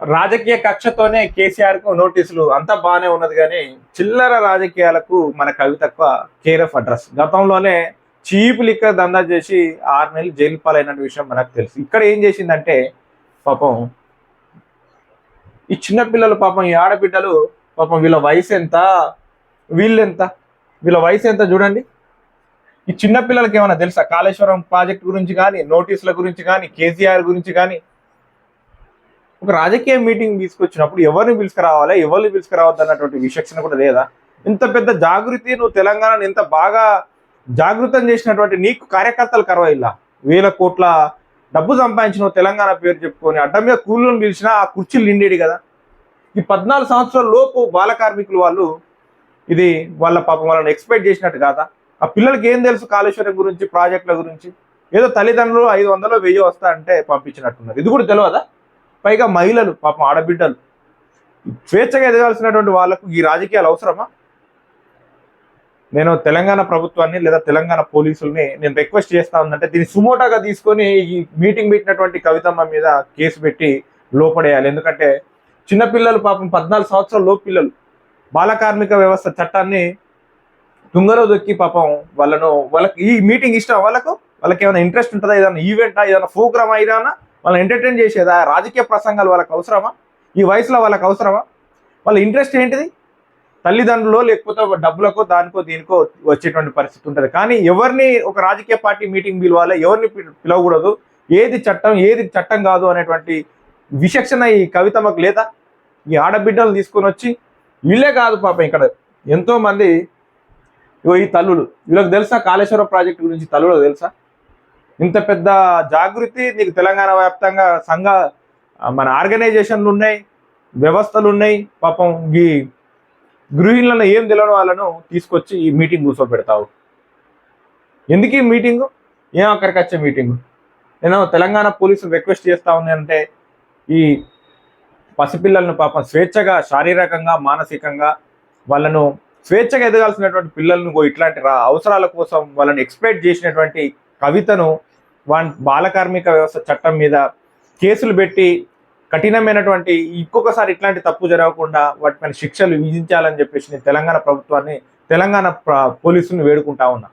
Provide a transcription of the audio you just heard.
రాజకీయ కక్షతోనే కేసీఆర్ కు నోటీసులు అంతా బాగానే ఉన్నది కానీ చిల్లర రాజకీయాలకు మన కవితకు కేర్ ఆఫ్ అడ్రస్. గతంలోనే చీప్ లిక్కర్ దందా చేసి 6 నెలలు జైలు పాలైన విషయం మనకు తెలుసు. ఇక్కడ ఏం చేసిందంటే పాపం ఈ చిన్నపిల్లలు, పాపం ఈ ఆడబిడ్డలు, పాపం వీళ్ళ వయసు ఎంత, వీళ్ళెంత, వీళ్ళ వయసు ఎంత చూడండి. ఈ చిన్నపిల్లలకి ఏమైనా తెలుసా కాళేశ్వరం ప్రాజెక్ట్ గురించి కానీ, నోటీసుల గురించి కానీ, కేసీఆర్ గురించి కానీ? ఒక రాజకీయ మీటింగ్ తీసుకొచ్చినప్పుడు ఎవరిని పిలుచుకురావాలి, ఎవరిని పిలుచుకురావద్దు అన్నటువంటి విచక్షణ కూడా లేదా? ఇంత పెద్ద జాగృతి, నువ్వు తెలంగాణను ఇంత బాగా జాగృతం చేసినటువంటి నీకు కార్యకర్తలు కరవైల్లా, 1000 కోట్ల డబ్బు సంపాదించిన తెలంగాణ పేరు చెప్పుకొని అడ్డం మీద కూలీలను పిలిచినా ఆ కుర్చీలు నిండేది కదా. ఈ 14 సంవత్సరాల లోపు బాల కార్మికులు వాళ్ళు, ఇది వాళ్ళ పాపం వాళ్ళని ఎక్స్పెక్ట్ చేసినట్టు కాదా? ఆ పిల్లలకి ఏం తెలుసు కాళేశ్వరం గురించి, ప్రాజెక్టుల గురించి? ఏదో తల్లిదండ్రులు 500 1000 వస్తా అంటే పంపించినట్టున్నారు. ఇది కూడా తెలియదా? పైగా మహిళలు, పాపం ఆడబిడ్డలు స్వేచ్ఛగా ఎదగాల్సినటువంటి వాళ్ళకు ఈ రాజకీయాలు అవసరమా? నేను తెలంగాణ ప్రభుత్వాన్ని లేదా తెలంగాణ పోలీసుల్ని నేను రిక్వెస్ట్ చేస్తా ఉందంటే దీన్ని సుమోటాగా తీసుకొని ఈ మీటింగ్ పెట్టినటువంటి కవితమ్మ మీద కేసు పెట్టి లోపడేయాలి. ఎందుకంటే చిన్నపిల్లలు, పాపం 14 సంవత్సరాల లోపు పిల్లలు బాల కార్మిక వ్యవస్థ చట్టాన్ని తుంగలో దొక్కి పాపం వాళ్ళకి ఈ మీటింగ్ ఇష్టం, వాళ్ళకి ఏమైనా ఇంట్రెస్ట్ ఉంటుందా? ఏదైనా ఈవెంటా, ఏదైనా ప్రోగ్రామా, ఏదైనా వాళ్ళని ఎంటర్టైన్ చేసేదా? రాజకీయ ప్రసంగాలు వాళ్ళకి అవసరమా? ఈ వయసులో వాళ్ళకి అవసరమా? వాళ్ళ ఇంట్రెస్ట్ ఏంటిది? తల్లిదండ్రులు లేకపోతే డబ్బులకో దానికో దీనికో వచ్చేటువంటి పరిస్థితి ఉంటుంది. కానీ ఎవరిని ఒక రాజకీయ పార్టీ మీటింగ్ పిలవాలి, ఎవరిని పిలవకూడదు, ఏది చట్టం ఏది చట్టం కాదు అనేటువంటి విచక్షణ ఈ కవితమ్మకు లేదా? ఈ ఆడబిడ్డలు తీసుకొని వచ్చి, వీళ్ళే కాదు పాపం ఇక్కడ ఎంతో మంది ఈ తల్లులు, వీళ్ళకి తెలుసా కాళేశ్వరం ప్రాజెక్టు గురించి? తల్లులకు తెలుసా? ఇంత పెద్ద జాగృతి నీకు తెలంగాణ వ్యాప్తంగా మన ఆర్గనైజేషన్లు ఉన్నాయి, వ్యవస్థలు ఉన్నాయి. పాపం ఈ గృహిణులను ఏం తెలియని వాళ్ళను తీసుకొచ్చి ఈ మీటింగ్ కూర్చోబెడతావు. ఎందుకు ఈ మీటింగు? ఏం అక్కడికి వచ్చే మీటింగు? నేను తెలంగాణ పోలీసులు రిక్వెస్ట్ చేస్తా ఉన్నానంటే ఈ పసిపిల్లలను పాపం స్వేచ్ఛగా శారీరకంగా మానసికంగా వాళ్ళను స్వేచ్ఛగా ఎదగాల్సినటువంటి పిల్లలను ఇట్లాంటి అవసరాల కోసం వాళ్ళని ఎక్స్పెక్ట్ చేసినటువంటి కవితను బాల కార్మిక వ్యవస్థ చట్టం మీద కేసులు పెట్టి కఠినమైనటువంటి ఇంకొకసారి ఇట్లాంటి తప్పు జరగకుండా వాటిపైన శిక్షలు విధించాలని చెప్పేసి నేను తెలంగాణ ప్రభుత్వాన్ని, తెలంగాణ పోలీసులను వేడుకుంటా ఉన్నా.